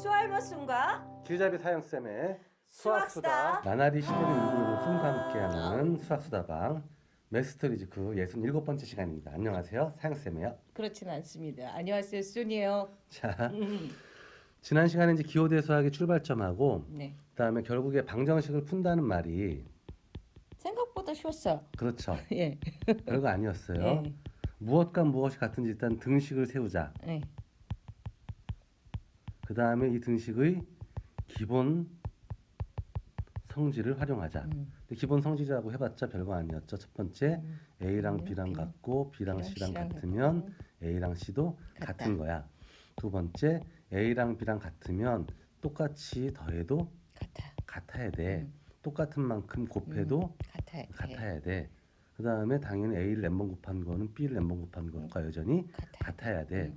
수알머슴과 길잡이 사형쌤의 수학수다. 나날이 시대를 읽는 숨과 함께하는 수학수다방 메스터리즈 그 67번째 시간입니다. 안녕하세요. 사형쌤이에요. 그렇진 않습니다. 안녕하세요, 순이에요. 자, 지난 시간에 이제 기호대 수학의 출발점하고 네. 그다음에 결국에 방정식을 푼다는 말이 생각보다 쉬웠어요. 그렇죠. 예. 별거 아니었어요. 예. 무엇과 무엇이 같은지 일단 등식을 세우자. 예. 그 다음에 이 등식의 기본 성질을 활용하자. 근데 기본 성질이라고 해봤자 별거 아니었죠. 첫 번째 A랑 B랑 같고 B랑 C랑 같으면 A랑 C도 같은 거야. 두 번째 A랑 B랑 같으면 똑같이 더해도 같아야 돼. 똑같은 만큼 곱해도 같아야 돼. 그 다음에 당연히 A를 n번 곱한 거는 B를 n번 곱한 것과 여전히 같아야 돼.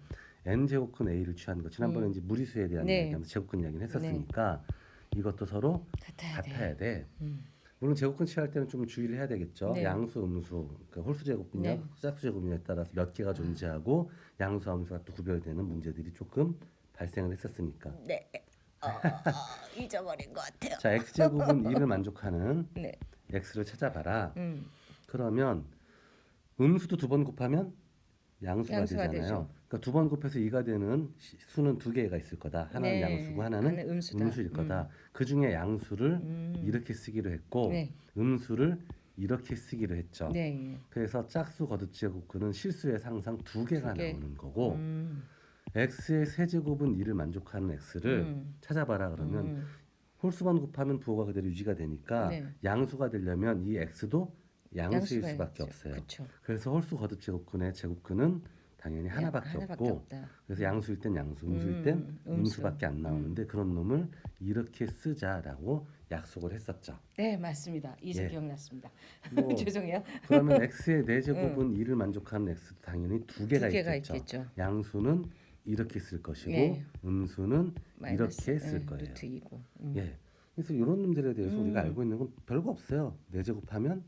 n제곱근 A를 취한 거. 지난번에 이제 무리수에 대한 네. 이야기하면서 제곱근 이야기를 했었으니까 이것도 서로 같아야 돼. 물론 제곱근 취할 때는 좀 주의를 해야 되겠죠. 네. 양수, 음수, 그러니까 홀수 제곱근이냐, 네. 짝수 제곱근이냐에 따라서 몇 개가 존재하고 양수와 음수가 또 구별되는 문제들이 조금 발생을 했었으니까. 네. 잊어버린 것 같아요. 자, x제곱은 2를 만족하는 네. x를 찾아봐라. 그러면 음수도 두 번 곱하면 양수가 양수가 되잖아요. 되죠. 그러니까 두 번 곱해서 2가 되는 수는 두 개가 있을 거다. 하나는 네. 양수고 하나는 하나는 음수다. 음수일 거다. 그 중에 양수를 이렇게 쓰기로 했고 네. 음수를 이렇게 쓰기로 했죠. 네. 그래서 짝수 거듭제곱근은 실수에서 항상 두 개가 두 개. 나오는 거고 x의 세제곱은 2를 만족하는 x를 찾아봐라 그러면 홀수만 곱하면 부호가 그대로 유지가 되니까 네. 양수가 되려면 이 x도 양수일 양수가 수밖에 있죠. 없어요. 그쵸. 그래서 홀수 거듭제곱근의 제곱근은 당연히 하나밖에 없고 없다. 그래서 양수일 땐 양수, 음수일 땐 음수밖에 안 나오는데 그런 놈을 이렇게 쓰자라고 약속을 했었죠. 네, 맞습니다. 이제 예. 기억났습니다. 뭐, 죄송해요. 그러면 x의 4제곱은 2를 만족하는 x도 당연히 두 개가 있겠죠. 양수는 이렇게 쓸 것이고 예. 음수는 마이너스, 이렇게 쓸 거예요. 루트 2고. 예. 그래서 이런 놈들에 대해서 우리가 알고 있는 건 별거 없어요. 4제곱하면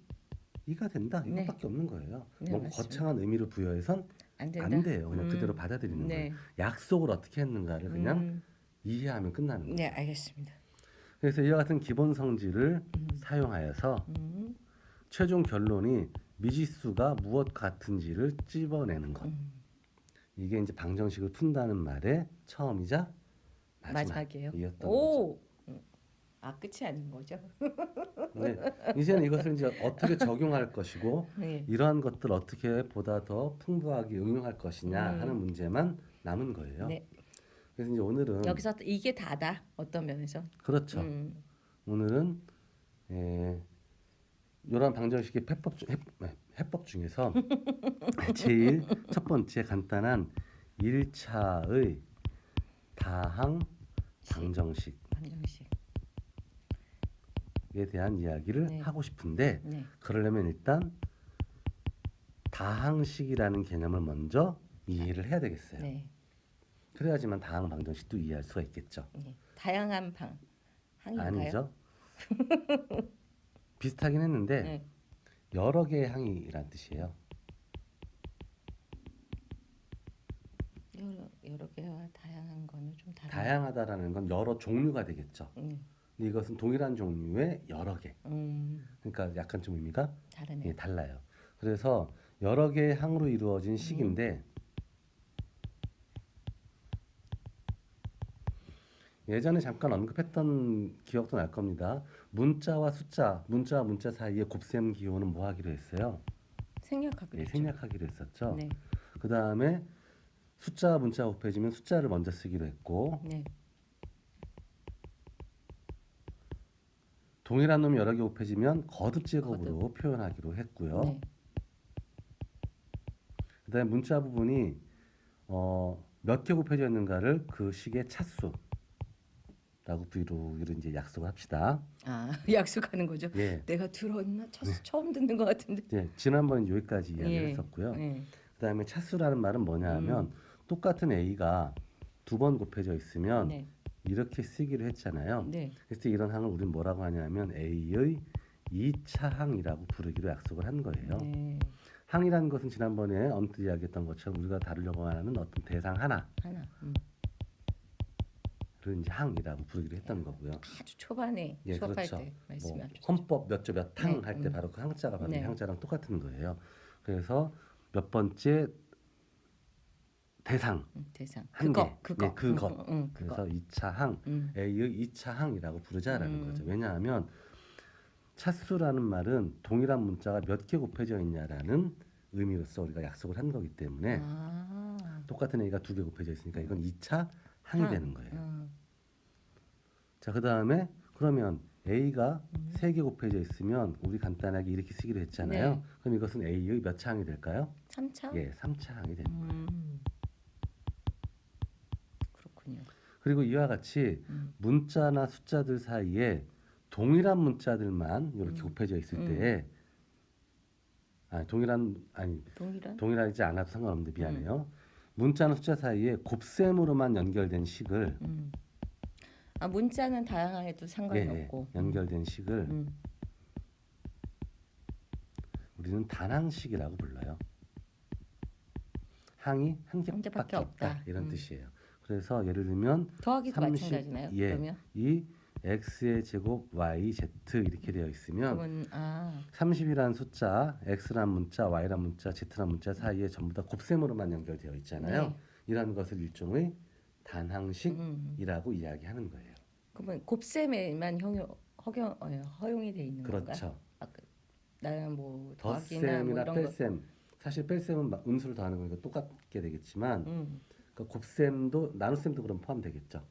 2가 된다. 이것밖에 없는 거예요. 네, 뭔가 맞습니다. 거창한 의미를 부여해선 안 된다. 안 돼요. 그냥 그대로 받아들이는 네. 거예요. 약속을 어떻게 했는가를 그냥 이해하면 끝나는 거예요. 네, 알겠습니다. 그래서 이와 같은 기본 성질을 사용하여서 최종 결론이 미지수가 무엇 같은지를 찝어내는 것. 이게 이제 방정식을 푼다는 말의 처음이자 마지막이에요. 마지막이었던 거죠. 오, 끝이 아닌 거죠? 네, 이제는 이것을 이제 어떻게 적용할 것이고 네. 이러한 것들 어떻게 보다 더 풍부하게 응용할 것이냐 하는 문제만 남은 거예요. 네. 그래서 이제 오늘은 여기서 이게 다다. 어떤 면에서? 그렇죠. 오늘은 이런 방정식의 해법 중에서 제일 첫 번째 간단한 1차의 다항 방정식에 방정식. 대한 이야기를 네. 하고 싶은데 네. 그러려면 일단 다항식이라는 개념을 먼저 이해를 해야 되겠어요. 네. 그래야지만 다항 방정식도 이해할 수가 있겠죠. 네. 다양한 항인가요? 아니죠. 비슷하긴 했는데 네. 여러 개의 항이란 뜻이에요. 여러 개와 다양한 거는 좀 다른. 다양하다라는 건 여러 종류가 되겠죠. 근데 이것은 동일한 종류의 여러 개. 그러니까 약간 좀 의미가 다르네요. 달라요. 그래서 여러 개의 항으로 이루어진 식인데 예전에 잠깐 언급했던 기억도 날 겁니다. 문자와 숫자, 문자와 문자 사이에 곱셈 기호는 뭐 하기로 했어요? 생략하기로 했죠. 생략하기로 했었죠. 네. 그 다음에 숫자와 문자가 곱해지면 숫자를 먼저 쓰기로 했고 네. 동일한 놈이 여러 개 곱해지면 거듭제곱으로 표현하기로 했고요. 네. 그 다음에 문자 부분이 몇 개 곱해져 있는가를 그 식의 차수라고 부르기로 이제 약속을 합시다. 약속하는 거죠. 예. 내가 들었나? 처음 듣는 것 같은데. 예, 지난번에 여기까지 이야기를 예. 했었고요. 예. 그 다음에 차수라는 말은 뭐냐 하면 똑같은 A가 두 번 곱해져 있으면 네. 이렇게 쓰기로 했잖아요. 네. 그래서 이런 항을 우리는 뭐라고 하냐면 A의 2차 항이라고 부르기로 약속을 한 거예요. 네. 항이라는 것은 지난번에 언뜻 이야기했던 것처럼 우리가 다루려고 하는 어떤 대상 하나를 하나. 이제 항이라고 부르기로 했던 거고요. 아주 초반에 예, 수업할 그렇죠. 때 뭐 말씀해 주셨죠. 헌법 몇 조 몇 항 네, 할 때 바로 그 항자가 바로 이 네. 항자랑 똑같은 거예요. 그래서 몇 번째 대상 대상. 한계, 그거. 예, 그것. 그거. 그래서 2차 항, A의 2차 항이라고 부르자라는 거죠. 왜냐하면 차수라는 말은 동일한 문자가 몇 개 곱해져 있냐라는 의미로서 우리가 약속을 한 거기 때문에 똑같은 A가 2개 곱해져 있으니까 이건 2차 항이 되는 거예요. 자, 그 다음에 그러면 A가 3개 곱해져 있으면 우리 간단하게 이렇게 쓰기로 했잖아요. 네. 그럼 이것은 A의 몇 차 항이 될까요? 3차? 예, 3차 항이 되는 거예요. 그렇군요. 그리고 이와 같이 문자나 숫자들 사이에 동일한 문자들만 이렇게 곱해져 있을 때에 동일하지 않아도 상관없는데 미안해요. 문자나 숫자 사이에 곱셈으로만 연결된 식을 문자는 다양해도 상관이 예, 없고 연결된 식을 우리는 단항식이라고 불러요. 항이 한 개밖에 없다 이런 뜻이에요. 그래서 예를 들면 더하기도 마찬가지나요? 예, 그러면 이 x의 제곱 y z 이렇게 되어 있으면 그러면 30이라는 숫자, x란 문자, y란 문자, z란 문자 사이에 전부 다 곱셈으로만 연결되어 있잖아요. 네. 이런 것을 일종의 단항식이라고 이야기하는 거예요. 그러면 곱셈에만 허용이 돼 있는 건가? 그렇죠. 나는 뭐 더하기나 뭐 덧셈이나 이런 뺄셈. 사실 뺄셈은 음수를 더하는 거니까 똑같게 되겠지만 그러니까 곱셈도 나눗셈도 그럼 포함되겠죠.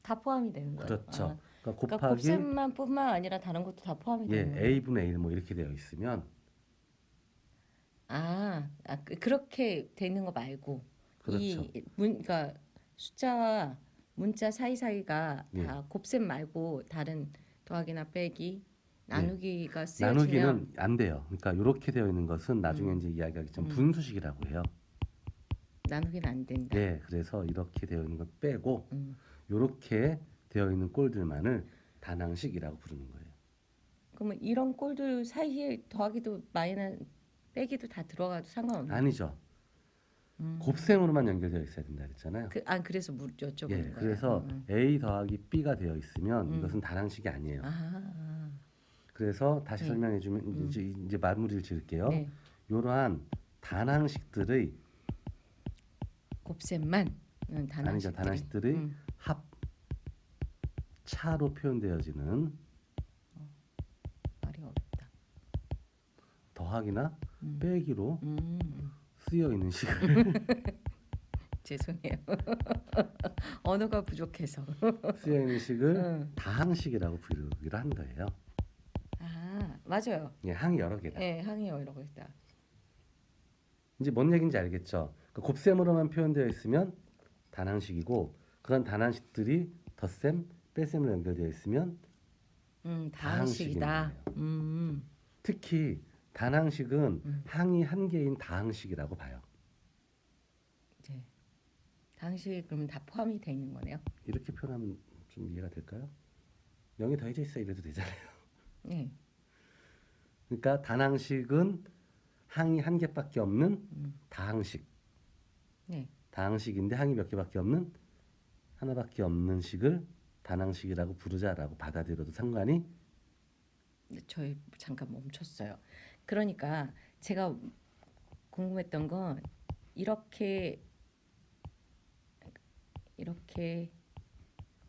다 포함이 되는 거예요. 그렇죠. 그러니까 그러니까 곱하기 곱셈만 뿐만 아니라 다른 것도 다 포함이 되는 거예요. a분의 1 뭐 이렇게 되어 있으면 그렇게 돼 있는 거 말고 그렇죠. 그러니까 숫자와 문자 사이사이가 예. 다 곱셈 말고 다른 더하기나 빼기 나누기가 쓰여지면 나누기는 안 돼요. 그러니까 이렇게 되어 있는 것은 나중에 이제 이야기하겠지만 분수식이라고 해요. 나누기는 안 된다. 네, 그래서 이렇게 되어 있는 걸 빼고 이렇게 되어 있는 꼴들만을 단항식이라고 부르는 거예요. 그러면 이런 꼴들 사이에 더하기도 마이너스 빼기도 다 들어가도 상관없는 아니죠. 곱셈으로만 연결되어 있어야 된다 그랬잖아요. 그래서 여쭤보는 예, 거예요. 그래서 A 더하기 B가 되어 있으면 이것은 단항식이 아니에요. 그래서 다시 설명해 주면 이제 마무리를 지을게요. 네. 이러한 단항식들의 곱셈만 아니죠. 단항식들의 합차로 표현되어지는 말이 어렵다. 더하기나 빼기로 쓰여 있는 식을 죄송해요. 언어가 부족해서. 쓰여 있는 식을 다항식이라고 부르기로 한 거예요. 맞아요. 예, 항이 여러 개다. 네, 항이 여러 개다. 이제 뭔 얘기인지 알겠죠? 그러니까 곱셈으로만 표현되어 있으면 단항식이고 그런 단항식들이 덧셈, 뺄셈으로 연결되어 있으면 다항식이다. 특히 단항식은 항이 한 개인 다항식이라고 봐요. 네. 다항식이 그러면 다 포함이 돼 있는 거네요. 이렇게 표현하면 좀 이해가 될까요? 0이 더해져 있어 이래도 되잖아요. 네. 그러니까 단항식은 항이 한 개밖에 없는 다항식. 네. 다항식인데 항이 몇 개밖에 없는 하나밖에 없는 식을 단항식이라고 부르자라고 받아들여도 상관이 저희 잠깐 멈췄어요. 그러니까 제가 궁금했던 건 이렇게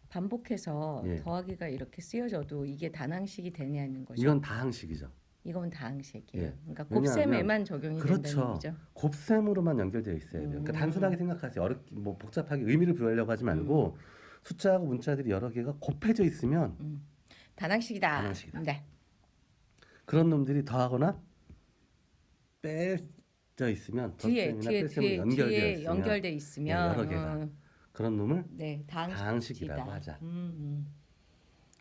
반복해서 예. 더하기가 이렇게 쓰여져도 이게 단항식이 되냐는 거죠. 이건 다항식이죠. 이건 다항식이에요. 예. 그러니까 왜냐하면 곱셈에만 적용이 된다는 그렇죠. 얘기죠. 곱셈으로만 연결되어 있어야 돼요. 그러니까 단순하게 생각하세요. 뭐 복잡하게 의미를 부여하려고 하지 말고 숫자하고 문자들이 여러 개가 곱해져 있으면 단항식이다. 단항식이다. 네. 그런 놈들이 더하거나 빼져 있으면 덧셈이나 뺄셈으로 연결되어 있으면 여러 개가 그런 놈을 네, 다항식이라고 하자.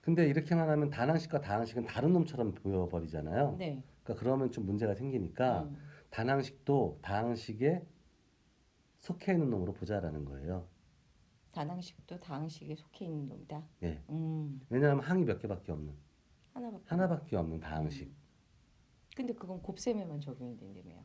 근데 이렇게만 하면 단항식과 다항식은 다른 놈처럼 보여버리잖아요. 네. 그러니까 그러면 좀 문제가 생기니까 단항식도 다항식에 속해 있는 놈으로 보자라는 거예요. 단항식도 다항식에 속해 있는 놈이다. 예. 왜냐하면 항이 몇 개밖에 없는 하나밖에 없는 다항식. 근데 그건 곱셈에만 적용이 된다며요.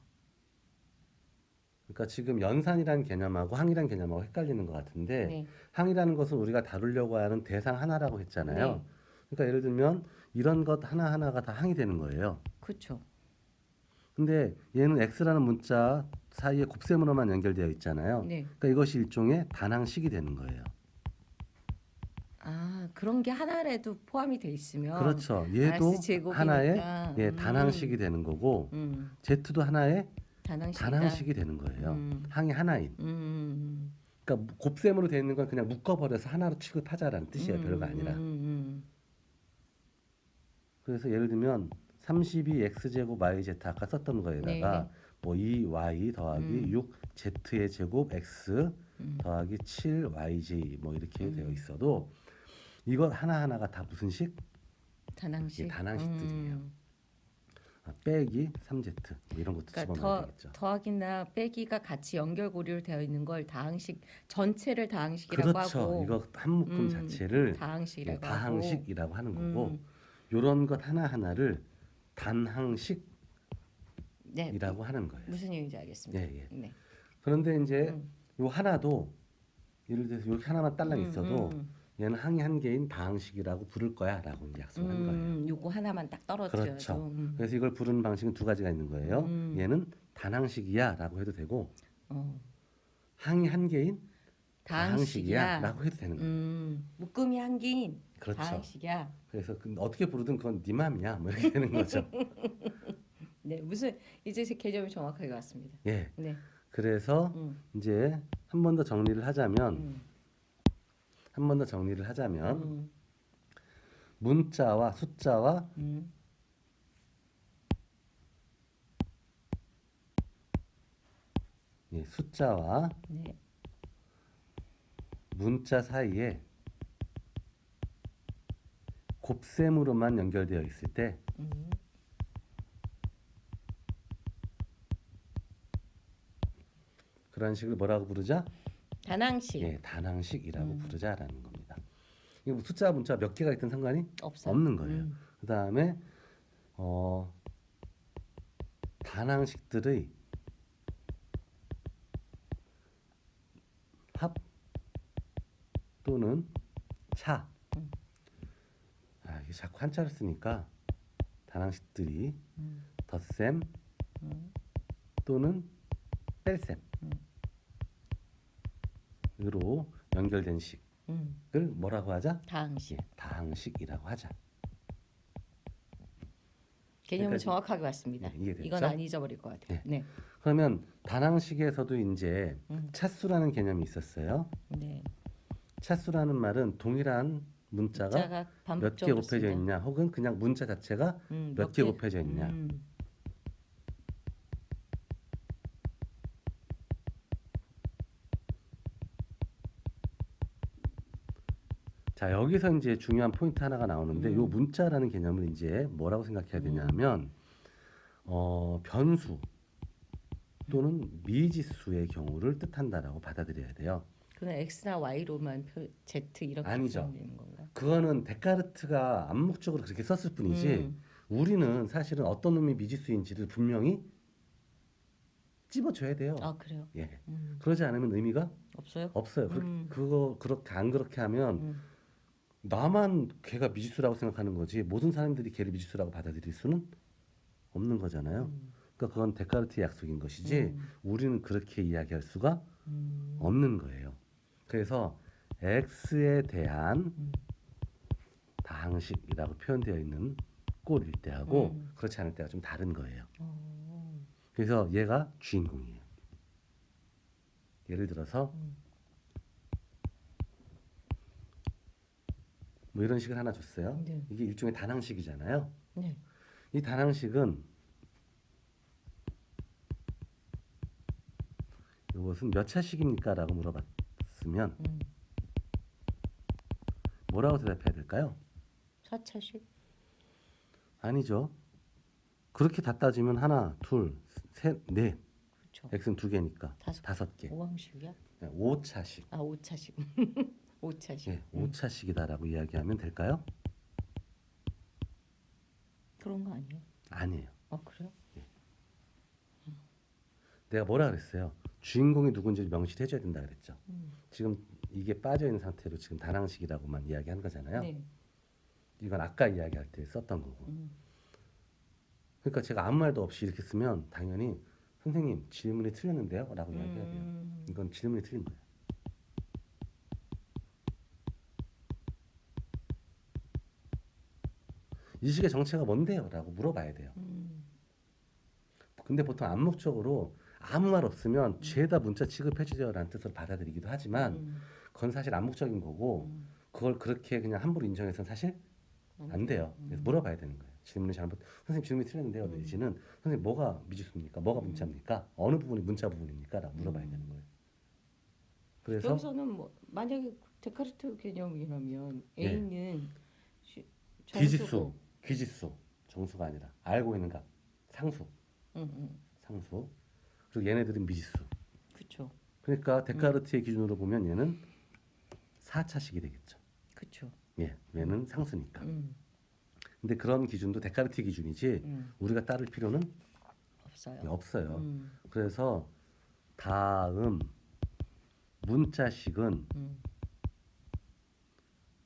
그러니까 지금 연산이라는 개념하고 항이라는 개념하고 헷갈리는 것 같은데 네. 항이라는 것은 우리가 다루려고 하는 대상 하나라고 했잖아요. 네. 그러니까 예를 들면 이런 것 하나하나가 다 항이 되는 거예요. 그렇죠. 근데 얘는 x라는 문자 사이에 곱셈으로만 연결되어 있잖아요. 네. 그러니까 이것이 일종의 단항식이 되는 거예요. 아, 그런 게 하나라도 포함이 돼 있으면 그렇죠. RS 얘도 하나의 제곱이니까 단항식이 되는 거고 z도 하나의 단항식이다. 단항식이 되는 거예요. 음. 항이 하나인. 그러니까 곱셈으로 되어 있는 건 그냥 묶어버려서 하나로 취급하자라는 뜻이에요. 별거 아니라. 그래서 예를 들면 32x제곱 yz 아까 썼던 거에다가 네. 뭐 2y 더하기 6z의 제곱 x 더하기 7yj 뭐 이렇게 되어 있어도 이것 하나하나가 다 무슨 식? 단항식. 이게 단항식들이에요. 빼기 3z 뭐 이런 것도 그러니까 집어넣어야 되겠죠. 더하기나 빼기가 같이 연결고리로 되어 있는 걸 다항식 전체를 다항식이라고 그렇죠. 하고 이거 한 묶음 자체를 다항식이라고 다항식이라고 하는 하고 거고 요런 것 하나하나를 단항식이라고 네, 하는 거예요. 무슨 얘기인지 알겠습니다. 예, 예. 네. 그런데 이제 요 하나도 예를 들어서 이렇게 하나만 딸랑 있어도 얘는 항이 한 개인 다항식이라고 부를 거야라고 약속한 거예요. 요거 하나만 딱 떨어뜨려도 그렇죠. 그래서 이걸 부르는 방식은 두 가지가 있는 거예요. 얘는 단항식이야라고 해도 되고 항이 한 개인 다항식이야라고 해도 되는 거예요. 묶음이 한 개인 그렇죠. 다항식이야. 그래서 어떻게 부르든 그건 네 맘이야 뭐 이렇게 되는 거죠. 네, 무슨 이제 제 개념이 정확하게 왔습니다. 예. 네. 그래서 이제 한 번 더 정리를 하자면 문자와 숫자와 숫자와 네. 문자 사이에 곱셈으로만 연결되어 있을 때 그런 식을 뭐라고 부르자? 단항식. 예, 단항식이라고 부르자라는 겁니다. 이거 숫자 문자 몇 개가 있든 상관이 없어요? 없는 거예요. 그 다음에 단항식들의 합 또는 차. 이게 자꾸 한자를 쓰니까 단항식들이 덧셈 또는 뺄셈으로 연결된 식을 뭐라고 하자? 다항식. 예, 다항식이라고 하자. 개념은 여기까지 정확하게 왔습니다. 이해됐죠? 이건 안 잊어버릴 것 같아요. 네. 그러면 단항식에서도 이제 차수라는 개념이 있었어요. 네. 차수라는 말은 동일한 문자가 몇 개 반복적으로 곱해져 쓴다. 있냐, 혹은 그냥 문자 자체가 몇 개 곱해져 있냐. 자, 여기서 이제 중요한 포인트 하나가 나오는데 요 문자라는 개념을 이제 뭐라고 생각해야 되냐면 변수 또는 미지수의 경우를 뜻한다라고 받아들여야 돼요. 그건 x나 y로만 z 이렇게 아니죠. 표현되는 건가요? 그거는 데카르트가 암묵적으로 그렇게 썼을 뿐이지 우리는 사실은 어떤 놈이 미지수인지를 분명히 찝어줘야 돼요. 아, 그래요? 예. 그러지 않으면 의미가 없어요? 없어요. 그렇게 안 그렇게 하면 나만 걔가 미지수라고 생각하는 거지 모든 사람들이 걔를 미지수라고 받아들일 수는 없는 거잖아요. 그러니까 그건 데카르트의 약속인 것이지 우리는 그렇게 이야기할 수가 없는 거예요. 그래서 x에 대한 다항식이라고 표현되어 있는 꼴일 때하고 그렇지 않을 때가 좀 다른 거예요. 그래서 얘가 주인공이에요. 예를 들어서 뭐 이런 식을 하나 줬어요. 네. 이게 일종의 단항식이잖아요. 네. 이 단항식은 이것은 몇 차식입니까? 라고 물어봤으면 뭐라고 대답해야 될까요? 4차식? 아니죠. 그렇게 다 따지면 하나, 둘, 셋, 넷. 그렇죠. x는 2개니까 다섯 5개. 5항식이야? 5차식. 아, 5차식. 5차식. 예, 5차식이다라고 이야기하면 될까요? 그런 거 아니에요? 아니에요. 그래요? 내가 뭐라 그랬어요? 주인공이 누군지 명시를 해줘야 된다 그랬죠. 음. 지금 이게 빠져 있는 상태로 지금 다낭식이라고만 이야기한 거잖아요. 네. 이건 아까 이야기할 때 썼던 거고. 그러니까 제가 아무 말도 없이 이렇게 쓰면 당연히 선생님 질문이 틀렸는데요? 라고 이야기해야 돼요. 이건 질문이 틀린 거예요. 이 식의 정체가 뭔데요? 라고 물어봐야 돼요. 근데 보통 암묵적으로 아무 말 없으면 죄다 문자 취급해주세요 라는 뜻으로 받아들이기도 하지만 그건 사실 암묵적인 거고 그걸 그렇게 그냥 함부로 인정해서는 사실 안 돼요. 그래서 물어봐야 되는 거예요. 질문이 잘못, 선생님 질문이 틀렸는데요. 내지는 선생님 뭐가 미지수입니까? 뭐가 문자입니까? 어느 부분이 문자 부분입니까? 라고 물어봐야 되는 거예요. 그래서 여기서는 뭐 만약에 데카르트 개념이라면 예. A는 귀지수, 귀지수, 정수가 아니라 알고 있는 값, 상수, 상수. 그리고 얘네들은 미지수. 그렇죠. 그러니까 데카르트의 기준으로 보면 얘는 4차식이 되겠죠. 그렇죠. 예, 얘는 상수니까. 근데 그런 기준도 데카르트 기준이지 우리가 따를 필요는 없어요. 없어요. 그래서 다음 문자식은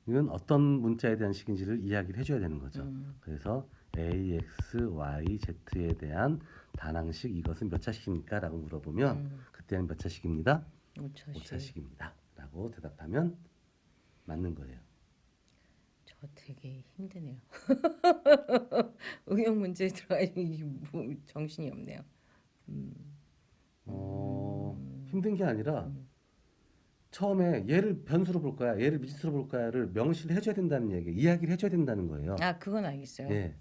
이건 어떤 문자에 대한 식인지를 이야기를 해줘야 되는 거죠. 그래서 A, X, Y, Z에 대한 다낭식 이것은 몇 차식입니까? 라고 물어보면 그때는 몇 차식입니다? 5차식입니다. 라고 대답하면 맞는 거예요. 저 되게 힘드네요. 응용 문제에 들어가니 뭐 정신이 없네요. 힘든 게 아니라 처음에 얘를 변수로 볼 거야, 얘를 미지수로 볼 거야를 명시를 해줘야 된다는 얘기, 이야기를 해줘야 된다는 거예요. 아 그건 알겠어요. 예.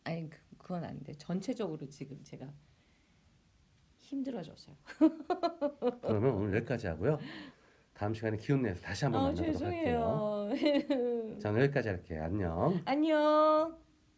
아니 그건 안 돼. 전체적으로 지금 제가 힘들어졌어요. 그러면 오늘 여기까지 하고요. 다음 시간에 기운 내서 다시 한번 만나보도록 할게요. 죄송해요. 저는 여기까지 할게요. 안녕. 안녕.